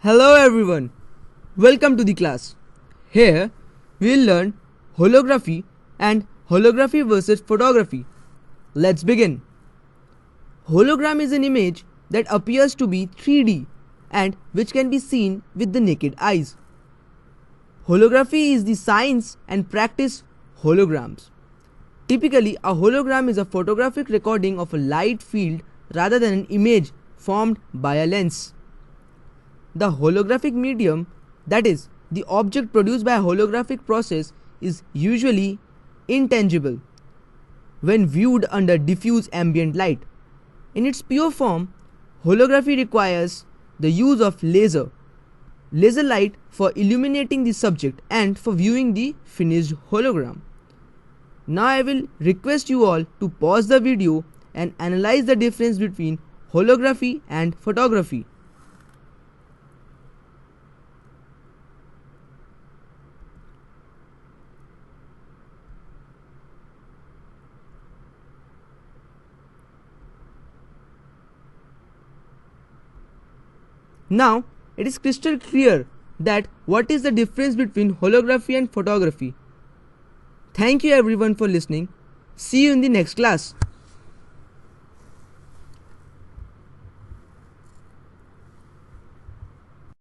Hello everyone, welcome to the class. Here we will learn holography and holography versus photography. Let's begin. Hologram is an image that appears to be 3D and which can be seen with the naked eyes. Holography is the science and practice holograms. Typically, a hologram is a photographic recording of a light field rather than an image formed by a lens. The holographic medium, that is, the object produced by a holographic process, is usually intangible when viewed under diffuse ambient light. In its pure form, holography requires the use of laser light for illuminating the subject and for viewing the finished hologram. Now I will request you all to pause the video and analyze the difference between holography and photography. Now it is crystal clear that what is the difference between holography and photography. Thank you everyone for listening. See you in the next class.